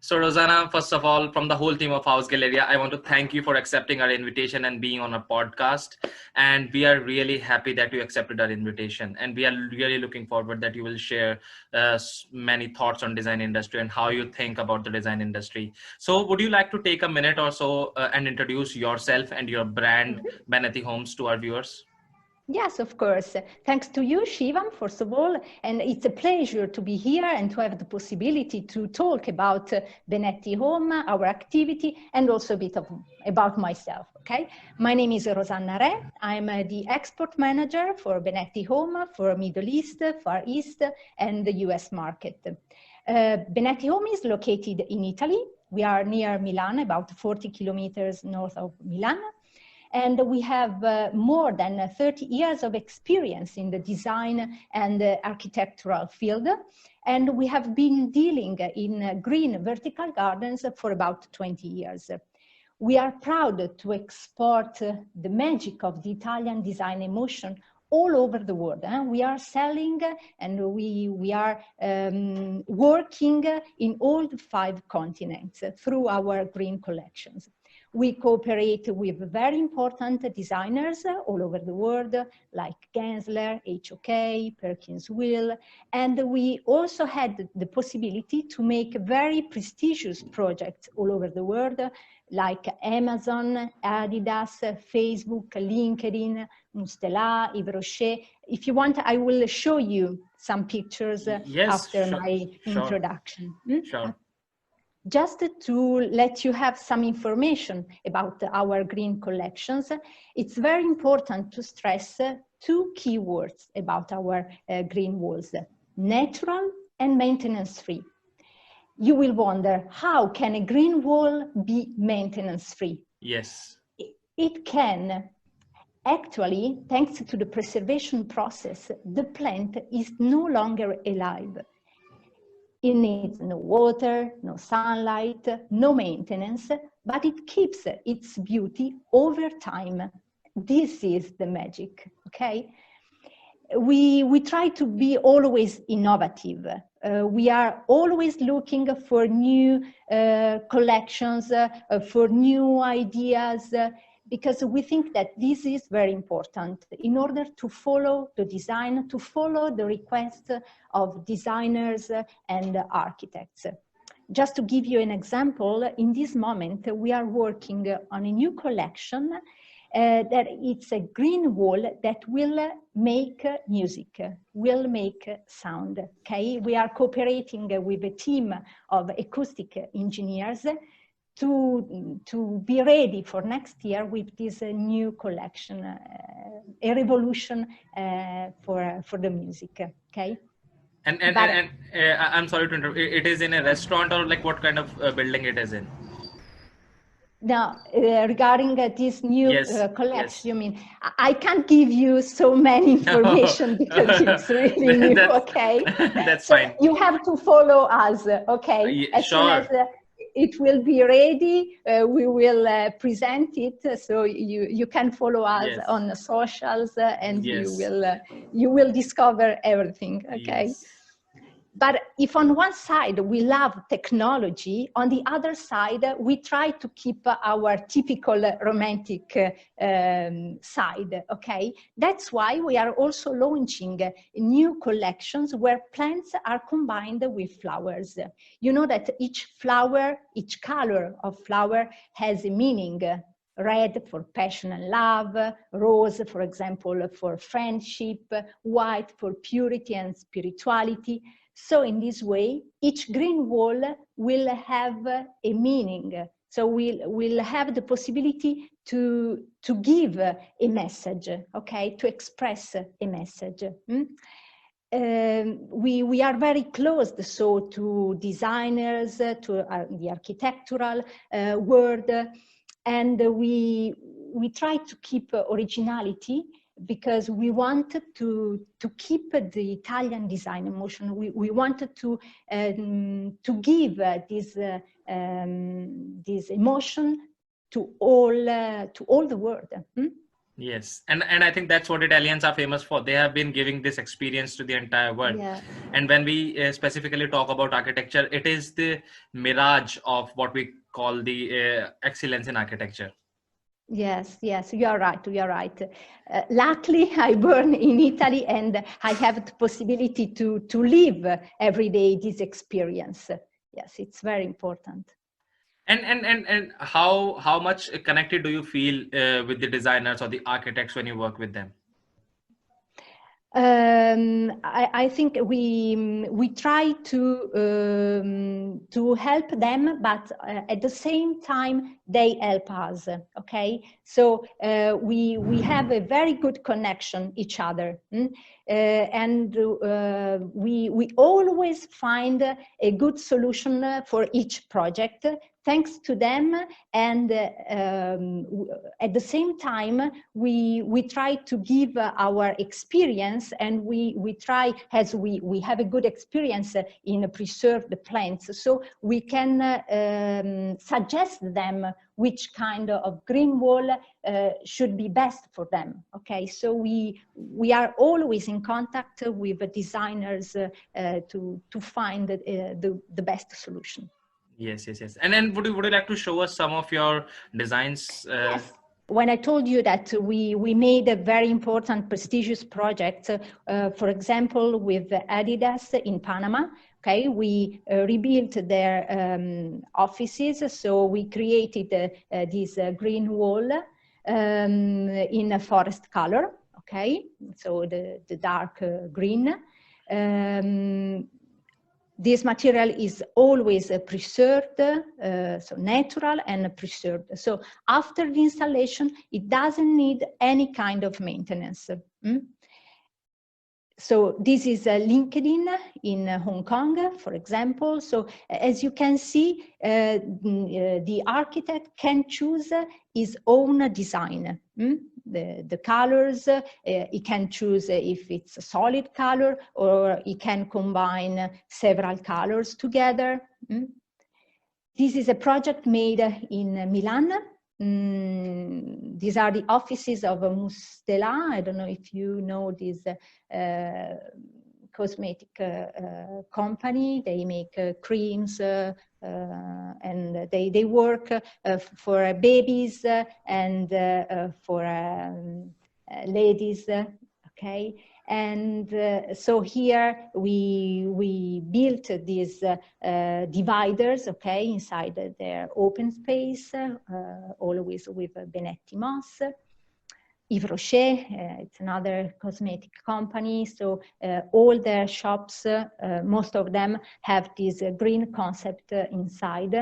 So Rosanna, first of all, from the whole team of House Galleria, I want to thank you for accepting our invitation and being on our podcast. And we are really happy that you accepted our invitation. And we are really looking forward that you will share many thoughts on design industry and how you think about the design industry. So would you like to take a minute or so and introduce yourself and your brand, Benetti Homes, to our viewers? Yes, of course. Thanks to you, Shivam, first of all. And it's a pleasure to be here and to have the possibility to talk about Benetti Home, our activity, and also a bit about myself. Okay. My name is Rosanna Re. I'm the export manager for Benetti Home for Middle East, Far East, and the US market. Benetti Home is located in Italy. We are near Milan, about 40 kilometers north of Milan. And we have more than 30 years of experience in the design and architectural field. And we have been dealing in green vertical gardens for about 20 years. We are proud to export the magic of the Italian design emotion all over the world. We are selling and we are working in all the 5 continents through our green collections. We cooperate with very important designers all over the world, like Gensler, HOK, Perkins Will, and we also had the possibility to make very prestigious projects all over the world, like Amazon, Adidas, Facebook, LinkedIn, Mustela, Yves Rocher. If you want, I will show you some pictures after my introduction. Sure. Just to let you have some information about our green collections, it's very important to stress 2 key words about our green walls: natural and maintenance-free. You will wonder, how can a green wall be maintenance-free? Yes. It can. Actually, thanks to the preservation process, the plant is no longer alive. It needs no water, no sunlight, no maintenance, but it keeps its beauty over time. This is the magic, okay? We try to be always innovative. We are always looking for new collections, for new ideas, because we think that this is very important in order to follow the design, to follow the requests of designers and architects. Just to give you an example, in this moment, we are working on a new collection that it's a green wall that will make music, will make sound, okay? We are cooperating with a team of acoustic engineers to be ready for next year with this new collection, a revolution for the music, okay? And I'm sorry to interrupt. It is in a restaurant, or like what kind of building it is in? Now, regarding this new collection, you mean, I can't give you so many information because it's really new, okay? That's fine. You have to follow us, okay? As soon as it will be ready, we will present it, so you can follow us on the socials, and you will discover everything, okay? Yes. But if on one side we love technology, on the other side we try to keep our typical romantic side, okay? That's why we are also launching new collections where plants are combined with flowers. You know that each flower, each color of flower has a meaning. Red for passion and love, rose, for example, for friendship, white for purity and spirituality. So in this way, each green wall will have a meaning. So we'll have the possibility to give a message, okay, to express a message. We are very close, so to designers, to the architectural world, and we try to keep originality, because we wanted to keep the Italian design emotion. We wanted to give this emotion to all the world. Yes, and I think that's what Italians are famous for. They have been giving this experience to the entire world. Yeah. And when we specifically talk about architecture, it is the mirage of what we call the excellence in architecture. Yes, yes, you are right. You are right. Luckily, I born in Italy, and I have the possibility to live every day this experience. Yes, it's very important. And how much connected do you feel with the designers or the architects when you work with them? I think we try to help them, but at the same time they help us. Okay, so we have a very good connection each other, and we always find a good solution for each project thanks to them, and at the same time we try to give our experience, and we try, as we have a good experience in preserved plants, so we can suggest them which kind of green wall should be best for them. Okay, so we are always in contact with the designers to find the best solution. Yes, yes, yes. And then would you like to show us some of your designs? Yes. When I told you that we made a very important prestigious project, for example, with Adidas in Panama, okay, we rebuilt their offices. So we created this green wall in a forest color, okay, so the dark green. This material is always preserved, so natural and preserved. So after the installation, it doesn't need any kind of maintenance. So this is LinkedIn in Hong Kong, for example. So as you can see, the architect can choose his own design. The colors, he can choose if it's a solid color, or he can combine several colors together. This is a project made in Milan. These are the offices of Mustela. I don't know if you know this cosmetic company. They make creams and they work for babies and for ladies. Okay. And so here we built these dividers, okay, inside their open space, always with Benetti moss. Yves Rocher, it's another cosmetic company. So all their shops, most of them have this green concept inside,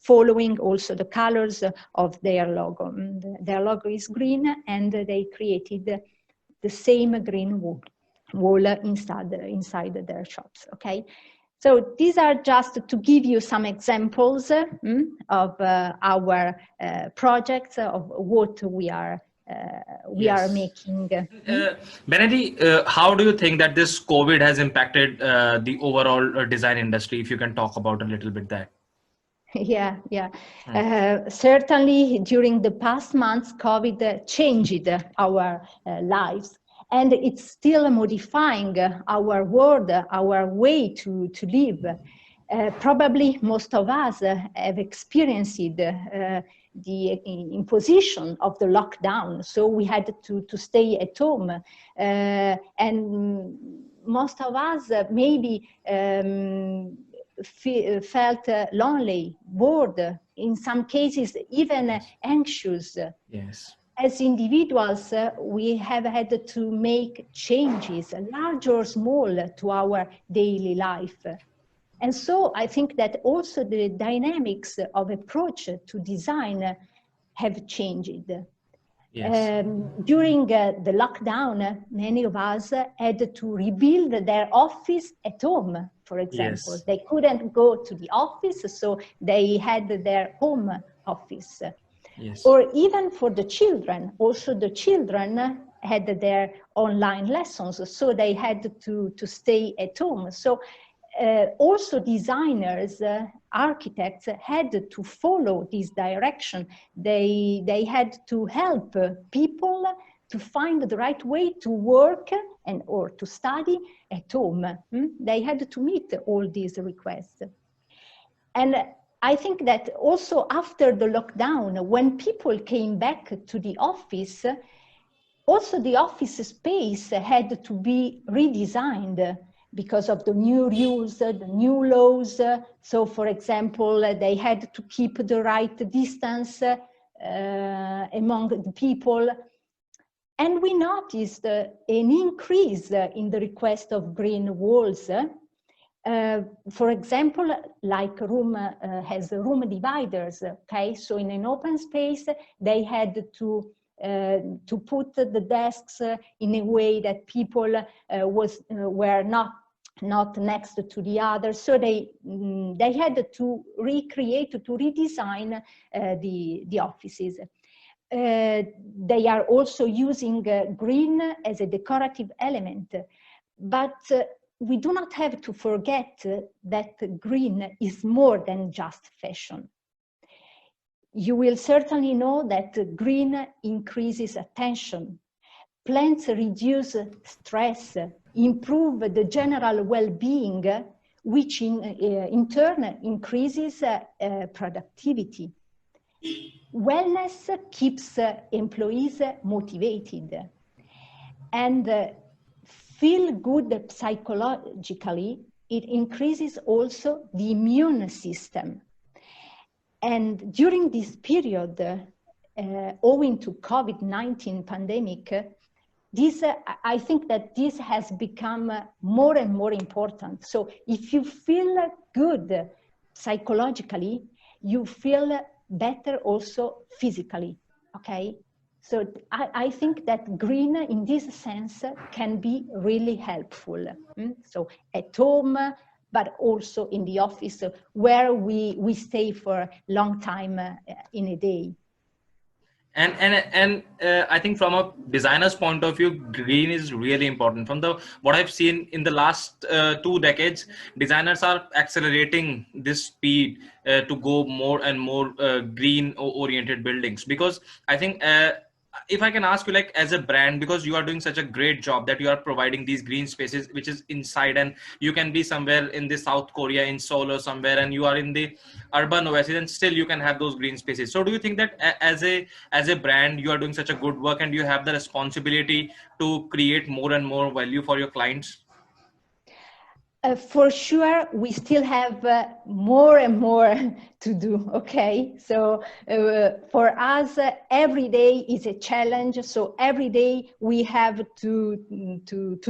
following also the colors of their logo. Their logo is green, and they created the same green wall inside their shops, okay? So these are just to give you some examples of our projects, of what we are making. Benetti, how do you think that this COVID has impacted the overall design industry? If you can talk about a little bit that. Yeah. Certainly during the past months, COVID changed our lives, and it's still modifying our world, our way to live. Probably most of us have experienced the imposition of the lockdown, so we had to stay at home, and most of us maybe felt lonely, bored, in some cases even anxious. Yes. As individuals, we have had to make changes, large or small, to our daily life. And so I think that also the dynamics of approach to design have changed. Yes. During the lockdown, many of us had to rebuild their office at home, for example. Yes. They couldn't go to the office, so they had their home office. Yes. Or even for the children, also the children had their online lessons, so they had to stay at home. So also designers, architects had to follow this direction. They had to help people to find the right way to work and or to study at home. They had to meet all these requests. And I think that also after the lockdown, when people came back to the office, also the office space had to be redesigned because of the new rules, the new laws. So for example, they had to keep the right distance among the people. And we noticed an increase in the request of green walls. For example, like room has room dividers, okay? So in an open space, they had to put the desks in a way that people were not next to the other. So they had to recreate, to redesign the offices. They are also using green as a decorative element, but we do not have to forget that green is more than just fashion. You will certainly know that green increases attention. Plants reduce stress, improve the general well-being, which in turn increases productivity. Wellness keeps employees motivated, and feel good psychologically, it increases also the immune system. And during this period, owing to COVID-19 pandemic, I think that this has become more and more important. So if you feel good psychologically, you feel better also physically, okay? So I think that green in this sense can be really helpful. So at home, but also in the office where we stay for a long time in a day. And I think from a designer's point of view, green is really important. From what I've seen in the last 2 decades, designers are accelerating this speed to go more and more green oriented buildings, because I think if I can ask you, like, as a brand, because you are doing such a great job that you are providing these green spaces which is inside, and you can be somewhere in the South Korea, in Seoul or somewhere, and you are in the urban oasis, and still you can have those green spaces. So do you think that as a brand, you are doing such a good work and you have the responsibility to create more and more value for your clients? For sure, we still have more and more to do, okay? So for us, every day is a challenge. So every day we have to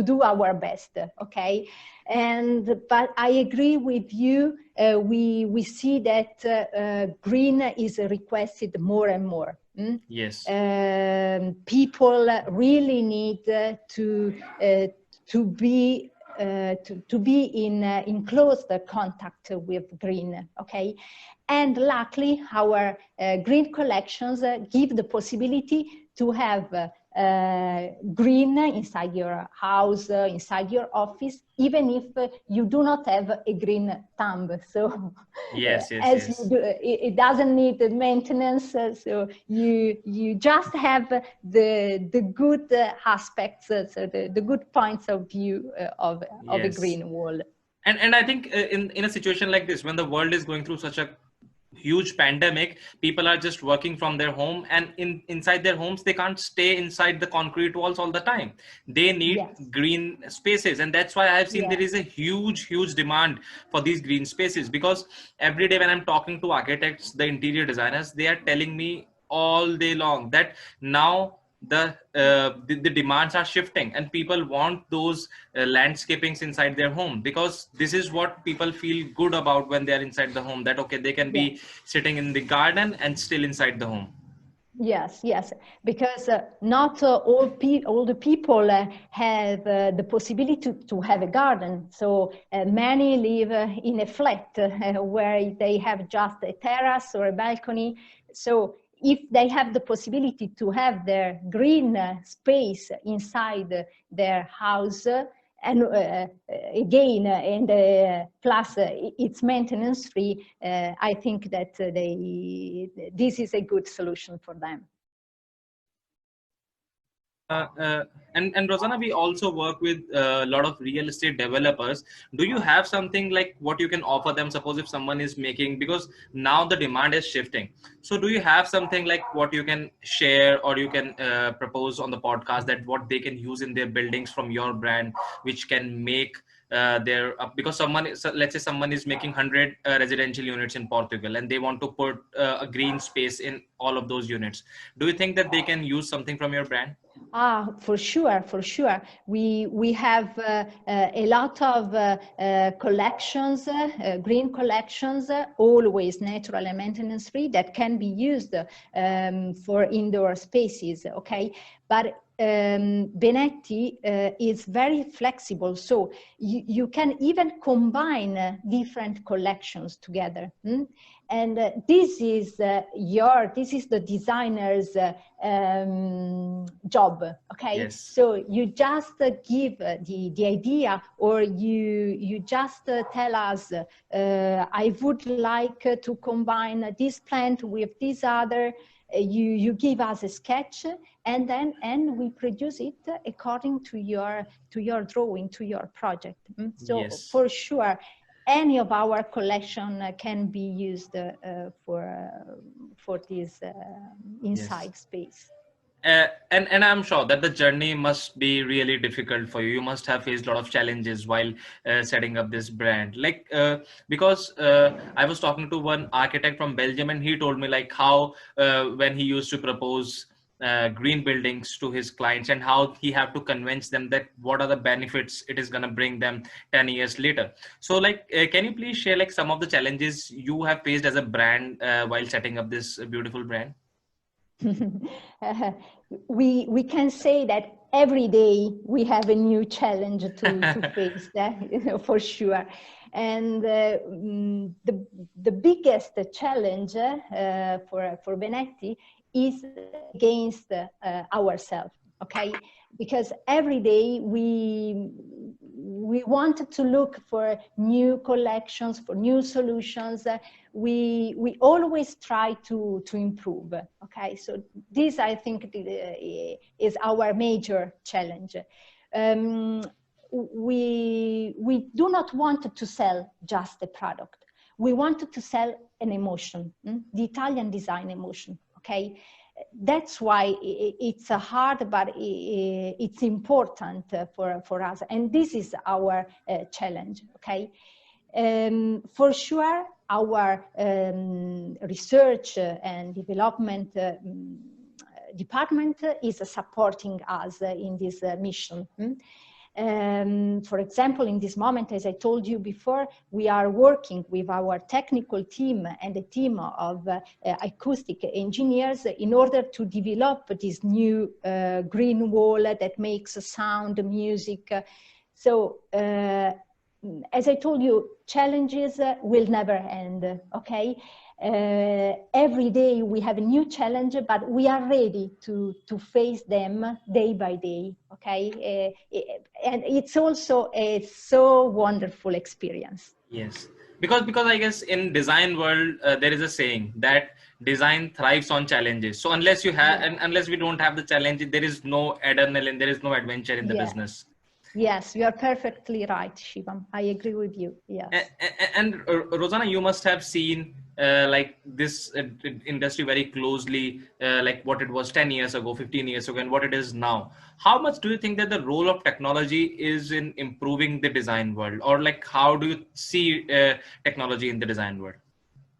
do our best, okay? But I agree with you. We see that green is requested more and more. Yes. People really need to be in close contact with green, okay? And luckily, our green collections give the possibility to have green inside your house, inside your office, even if you do not have a green thumb. So yes. You do, it doesn't need maintenance. So you just have the good aspects, so the good points of view of a green wall. And I think in a situation like this, when the world is going through such a huge pandemic, people are just working from their home, and inside their homes they can't stay inside the concrete walls all the time. They need green spaces, and that's why I've seen there is a huge demand for these green spaces, because every day when I'm talking to architects, the interior designers, they are telling me all day long that now the demands are shifting and people want those landscapings inside their home, because this is what people feel good about when they are inside the home, that okay, they can be sitting in the garden and still inside the home. Yes, because not all the people have the possibility to have a garden. So many live in a flat where they have just a terrace or a balcony. So if they have the possibility to have their green space inside their house, and again, and plus it's maintenance free, I think that this is a good solution for them. And Rosanna, we also work with a lot of real estate developers. Do you have something like what you can offer them? Suppose if someone is making, because now the demand is shifting. So do you have something like what you can share or you can propose on the podcast that what they can use in their buildings from your brand, which can make their because let's say someone is making 100 residential units in Portugal and they want to put a green space in all of those units. Do you think that they can use something from your brand? Ah, for sure, for sure. We have a lot of collections, green collections, always natural and maintenance free, that can be used for indoor spaces. Okay, but Benetti is very flexible, so you can even combine different collections together. And this is the designer's job. Okay, Yes. so you just give the idea, or you just tell us I would like to combine this plant with this other. You give us a sketch, and we produce it according to your drawing, to your project. So Yes. for sure, any of our collection can be used for this inside Yes. space. And I'm sure that the journey must be really difficult for you. You must have faced a lot of challenges while setting up this brand. Like because I was talking to one architect from Belgium, and he told me like how when he used to propose green buildings to his clients, and how he have to convince them that what are the benefits it is going to bring them 10 years later. So like can you please share like some of the challenges you have faced as a brand while setting up this beautiful brand? We can say that every day we have a new challenge to face, for sure. And the biggest challenge for Benetti is against ourselves. Okay, because every day we wanted to look for new collections, for new solutions. We always try to improve. Okay, so this, I think, is our major challenge. We do not want to sell just a product. We wanted to sell an emotion, the Italian design emotion. Okay, that's why it's hard, but it's important for us, and this is our challenge. Okay, for sure, our research and development department is supporting us in this mission. For example, in this moment, as I told you before, we are working with our technical team and a team of acoustic engineers in order to develop this new green wall that makes sound, music. So, as I told you, challenges will never end, okay? Every day we have a new challenge, but we are ready to face them day by day, okay? And it's also a so wonderful experience. Yes, because I guess in design world there is a saying that design thrives on challenges. So unless you have, Yeah. and unless we don't have the challenge, there is no adrenaline, there is no adventure in the Yeah. business. Yes, you are perfectly right, Shivam. I agree with you. Yes. And Rosanna, you must have seen like this industry very closely, like what it was 10 years ago, 15 years ago, and what it is now. How much do you think that the role of technology is in improving the design world, or like how do you see technology in the design world?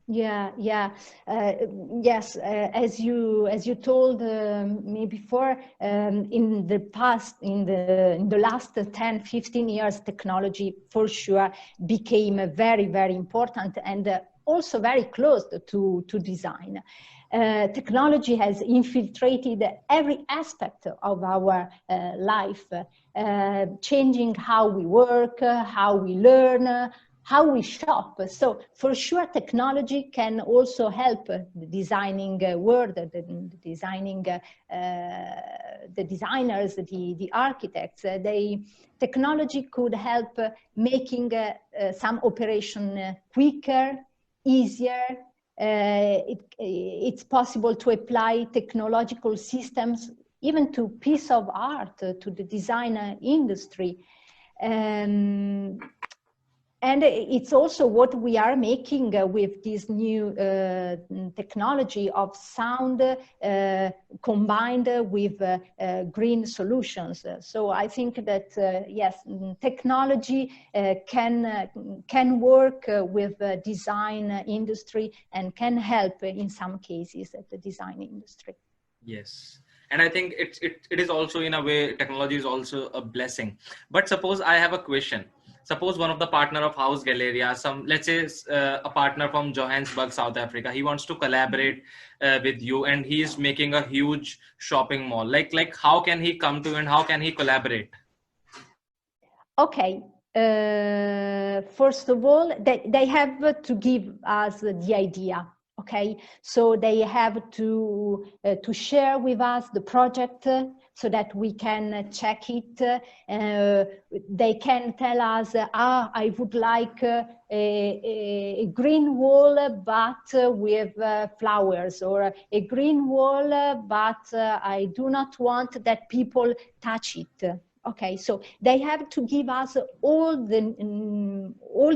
Yeah, yes. As you told me before, in the past, in the last 10, 15 years, technology for sure became very, very important, and also very close to design. Technology has infiltrated every aspect of our life, changing how we work, how we learn, how we shop. So for sure, technology can also help the designing world, the designing, the designers, the architects. Technology could help making some operation quicker, easier. It's possible to apply technological systems even to piece of art, to the design industry. And it's also what we are making with this new technology of sound combined with green solutions. So I think that, yes, technology can work with the design industry and can help in some cases at the design industry. Yes. And I think it is also, in a way, technology is also a blessing. But suppose I have a question. Suppose one of the partner of House Galleria, let's say a partner from Johannesburg, South Africa, he wants to collaborate with you, and he is making a huge shopping mall. Like how can he come to you and how can he collaborate? Okay. First of all, they have to give us the idea. Okay, so they have to share with us the project so that we can check it. They can tell us, I would like a green wall, but with flowers, or a green wall, but I do not want that people touch it. Okay, so they have to give us all the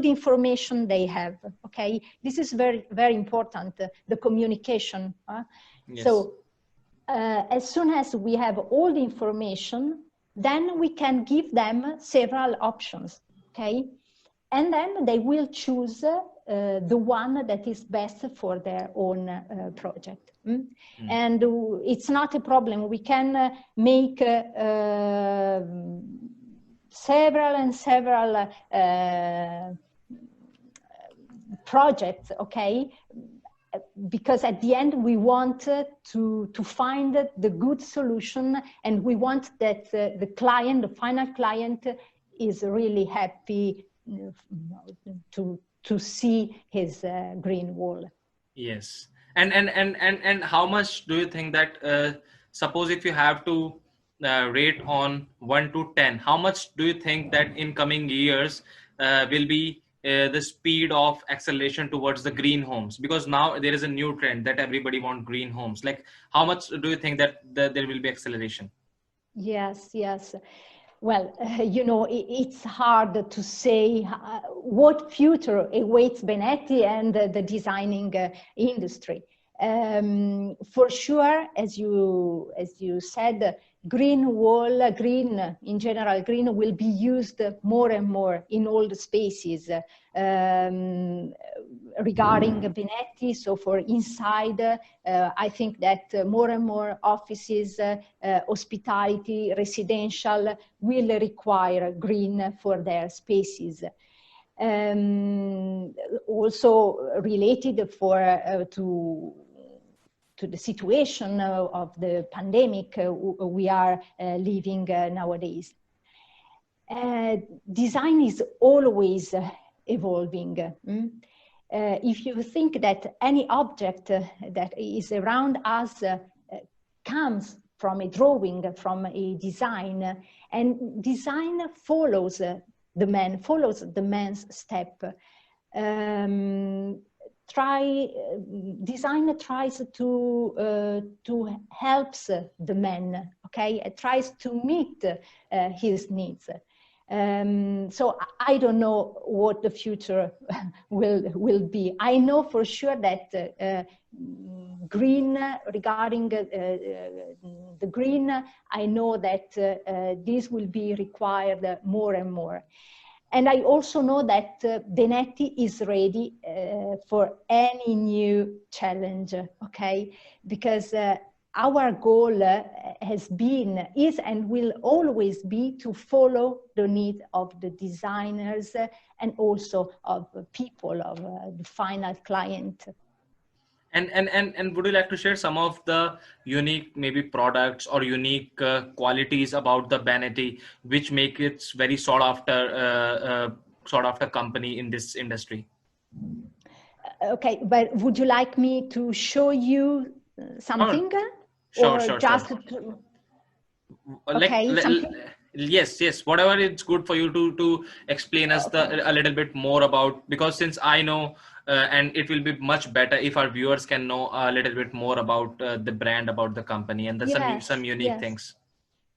information they have. Okay, this is very, very important, the communication. Yes. So as soon as we have all the information, then we can give them several options. Okay, and then they will choose the one that is best for their own project. And it's not a problem. We can make several projects, okay? Because at the end we want to find the good solution, and we want that the client, the final client, is really happy to see his green wall. Yes. And how much do you think that, suppose if you have to rate on 1 to 10, how much do you think that in coming years will be the speed of acceleration towards the green homes? Because now there is a new trend that everybody wants green homes. Like, how much do you think that there will be acceleration? Yes. Well, it's hard to say what future awaits Benetti and the designing industry. For sure, as you said, green wall, green in general, green will be used more and more in all the spaces. Regarding Benetti, so for inside, I think that more and more offices, hospitality, residential will require green for their spaces. Also related to the situation of the pandemic we are living nowadays. Design is always evolving. If you think that any object that is around us comes from a drawing, from a design, and design follows the man's step. Design tries to help the man, okay? It tries to meet his needs. So I don't know what the future will be. I know for sure that green, regarding the green, I know that this will be required more and more. And I also know that Benetti is ready for any new challenge, okay? Because our goal is and will always be to follow the need of the designers and also of people, of the final client. And would you like to share some of the unique maybe products or unique qualities about the Benetti which make it very sought after company in this industry? Okay, but would you like me to show you something? Sure. Okay, something? Yes, whatever it's good for you to explain us a little bit more about, because since I know and it will be much better if our viewers can know a little bit more about the brand, about the company, and some Yes, unique yes. things.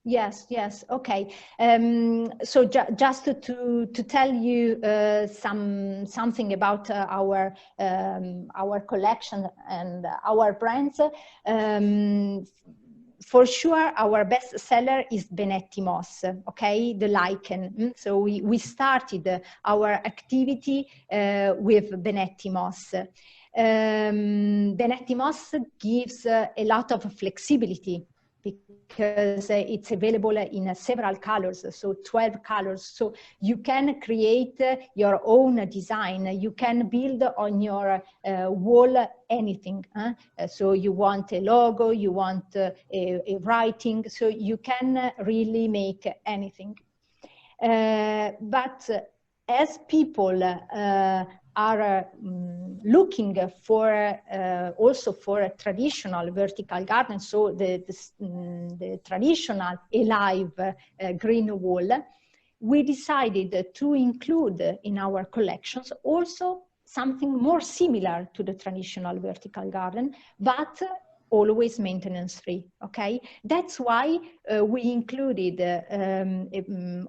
Yes, yes. Okay. So just to tell you something about our collection and our brands. For sure, our best seller is Benetti Moss. Okay, the lichen. So we started our activity with Benetti Moss. Benetti Moss gives a lot of flexibility, because it's available in several colors, so 12 colors. So you can create your own design. You can build on your wall anything. So you want a logo, you want a writing, so you can really make anything. But as people are looking for also for a traditional vertical garden, so the traditional alive green wall, we decided to include in our collections also something more similar to the traditional vertical garden, but always maintenance free. Okay, that's why we included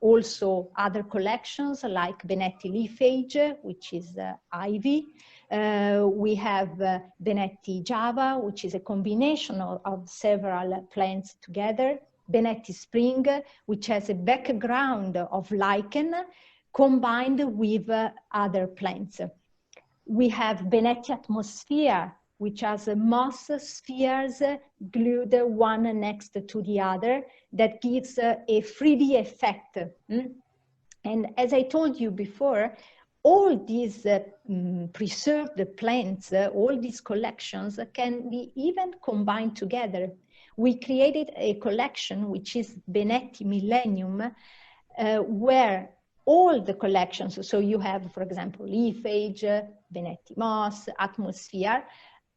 also other collections like Benetti Leafage, which is ivy. We have Benetti Java, which is a combination of several plants together. Benetti Spring, which has a background of lichen combined with other plants. We have Benetti Atmosphere, which has moss spheres glued one next to the other, that gives a 3D effect. And as I told you before, all these preserved plants, all these collections can be even combined together. We created a collection which is Benetti Millennium, where all the collections, so you have, for example, Leafage, Benetti Moss, Atmosphere,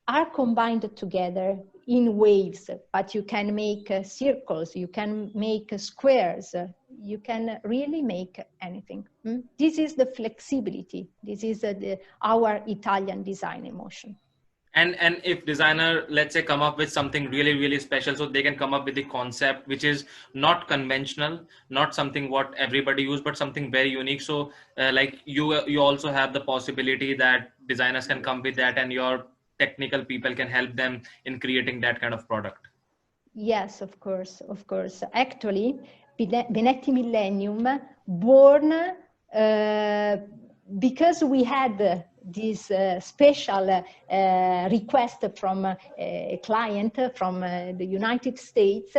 are combined together in waves, but you can make circles, you can make squares, you can really make anything. This is the flexibility. This is our Italian design emotion. And if designer, let's say, come up with something really special, so they can come up with the concept which is not conventional, not something what everybody use, but something very unique. So like you also have the possibility that designers can come with that, and your technical people can help them in creating that kind of product. Yes, of course, of course. Actually, Benetti Millennium born because we had this special request from a client from the United States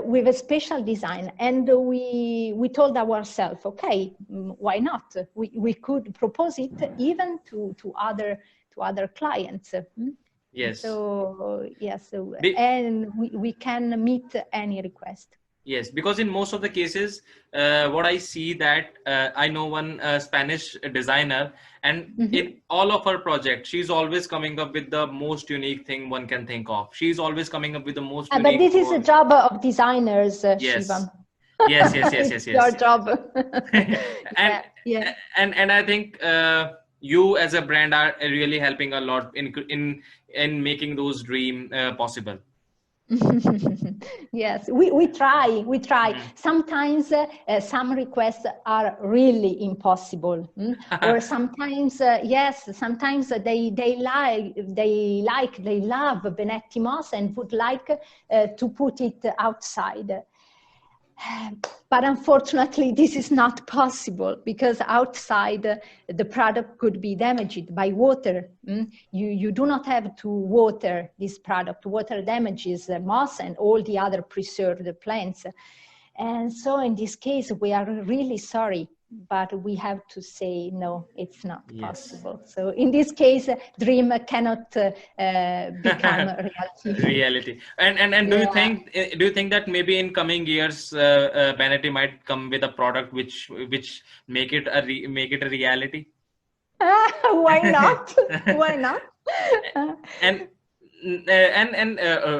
with a special design, and we told ourselves, okay, why not? We could propose it even to other clients. Yes. So yes, and we can meet any request. Yes, because in most of the cases, what I see that I know one Spanish designer, and in all of her projects, she's always coming up with the most unique thing one can think of. She's always coming up with the most unique. But this is a job of designers, yes. Shivam. Yes. It's your job. And I think you as a brand are really helping a lot in making those dream possible. Yes, we try. Sometimes some requests are really impossible, or sometimes sometimes they love Benetti Moss and would like to put it outside. But unfortunately, this is not possible, because outside the product could be damaged by water. You do not have to water this product. Water damages moss and all the other preserved plants. And so in this case, we are really sorry, but we have to say, no, it's not possible. So in this case, dream cannot become reality. And do you think that maybe in coming years, Benetti might come with a product which make it a reality? Why not? Why not? And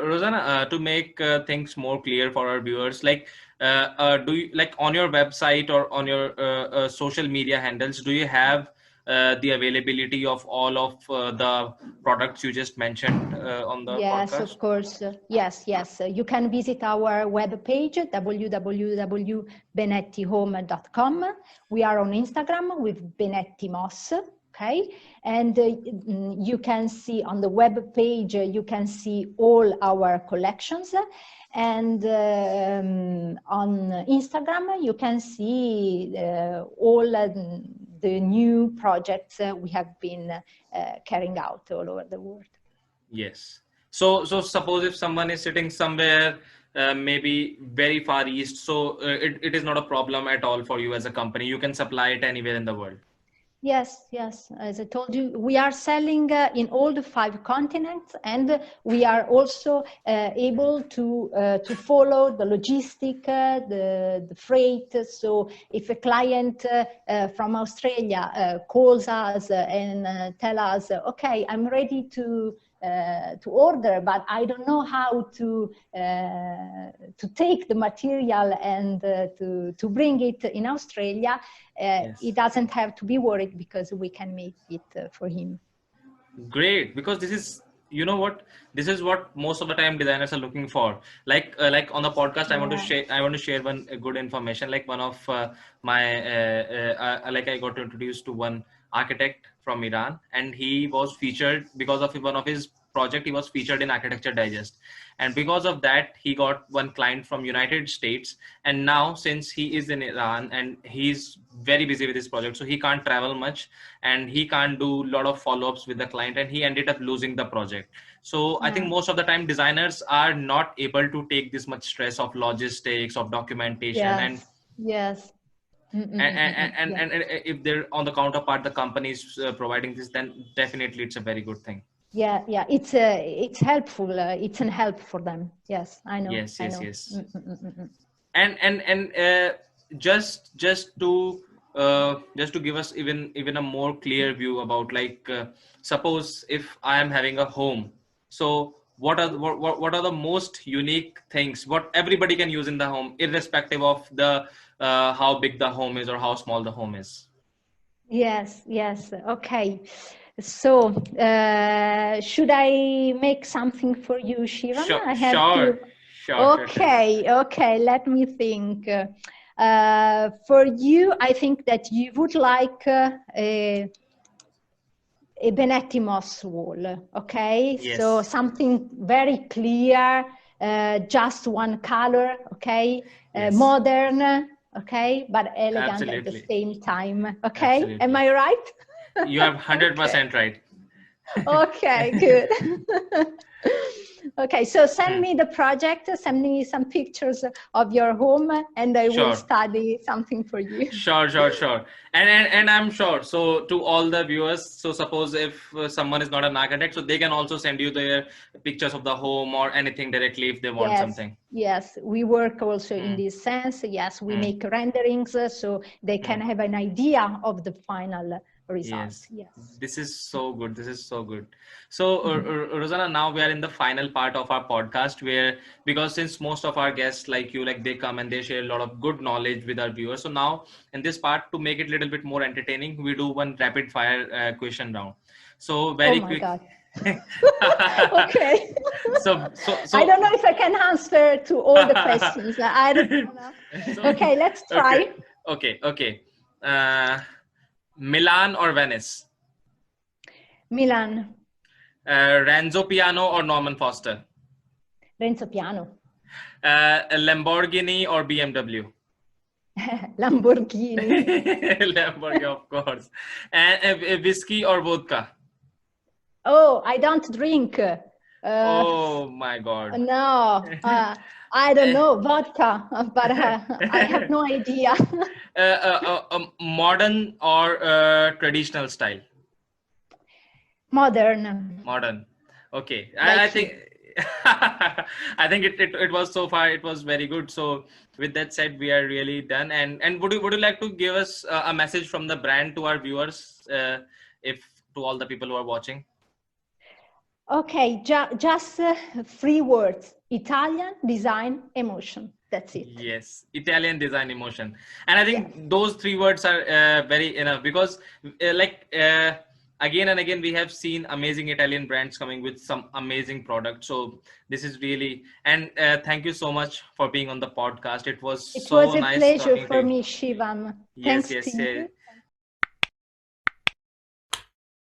Rosanna, to make things more clear for our viewers, like do you, like, on your website or on your social media handles, do you have the availability of all of the products you just mentioned on the Yes, podcast? of course. Yes, yes. You can visit our webpage, www.benettihome.com. We are on Instagram with Benetti Moss. Okay. And you can see on the web page, you can see all our collections. And on Instagram, you can see all the new projects we have been carrying out all over the world. Yes. So suppose if someone is sitting somewhere, maybe very far east, so it is not a problem at all for you as a company. You can supply it anywhere in the world. Yes, yes. As I told you, we are selling in all the 5 continents, and we are also able to follow the logistic, the freight. So if a client from Australia calls us and tell us, okay, I'm ready to order, but I don't know how to take the material and to bring it in Australia. Yes. He doesn't have to be worried because we can make it for him. Great, because this is, you know what, this is what most of the time designers are looking for. Like on the podcast, Yeah. I want to share one good information. Like one of my like I got introduced to one architect from Iran, and he was featured because of one of his project. He was featured in Architecture Digest, and because of that he got one client from United States. And now since he is in Iran and he's very busy with this project, so he can't travel much and he can't do a lot of follow-ups with the client, and he ended up losing the project. So I think Yeah. most of the time designers are not able to take this much stress of logistics, of documentation, Yes. Yes. and, Yeah. and, and if they're on the counterpart, the company is providing this, then definitely it's a very good thing. Yeah. Yeah. It's helpful. It's an help for them. Yes, I know. Yes, I yes, know. yes. And just to give us even a more clear view about, like, suppose if I am having a home, so what are the most unique things what everybody can use in the home, irrespective of the how big the home is or how small the home is? Yes. Yes. Okay. So, should I make something for you, Shivam? Sure, I have to. sure, sure. Okay, okay, let me think. For you, I think that you would like a Benetti moss wall, okay? So Yes, something very clear, just one color, okay? yes, Modern, okay? But elegant at the absolutely, same time, okay? Am absolutely. I right? You have Okay. 100% right. Okay, good. Okay, so send Hmm. me the project, send me some pictures of your home, and I will Sure. study something for you. Sure. And I'm sure. So to all the viewers, so suppose if someone is not an architect, so they can also send you their pictures of the home or anything directly if they want Yes, something. yes, we work also in Hmm. this sense. Yes, we Hmm. make renderings so they can Hmm. have an idea of the final result. Yes, Yes. this is so good. This is so good. So, Rosanna, now we are in the final part of our podcast where, because since most of our guests like you, like they come and they share a lot of good knowledge with our viewers. So now in this part, to make it a little bit more entertaining, we do one rapid fire question round. So Oh very my quick. God. Okay. I So don't know if I can answer to all the questions. I don't know. so Okay, let's okay, try. okay. Uh, Milan or Venice? Milan, Renzo Piano or Norman Foster? Renzo Piano, A Lamborghini or BMW? Lamborghini. Lamborghini, of course. And a whiskey or vodka? Oh, I don't drink. Oh my God. No, I don't know vodka, but I have no idea. Modern or traditional style? Modern, Modern. Okay. I like think you. I think it was so far it was very good. So with that said, we are really done. And would you like to give us a message from the brand to our viewers, if to all the people who are watching? Okay, just 3 words: Italian, design, emotion. That's it. Yes, Italian design emotion, and I Yeah. think those three words are very enough because, again and again, we have seen amazing Italian brands coming with some amazing products. So this is really, and thank you so much for being on the podcast. It was It was so a nice pleasure talking to for you. me, Shivam. Yes, Thanks to yes, you.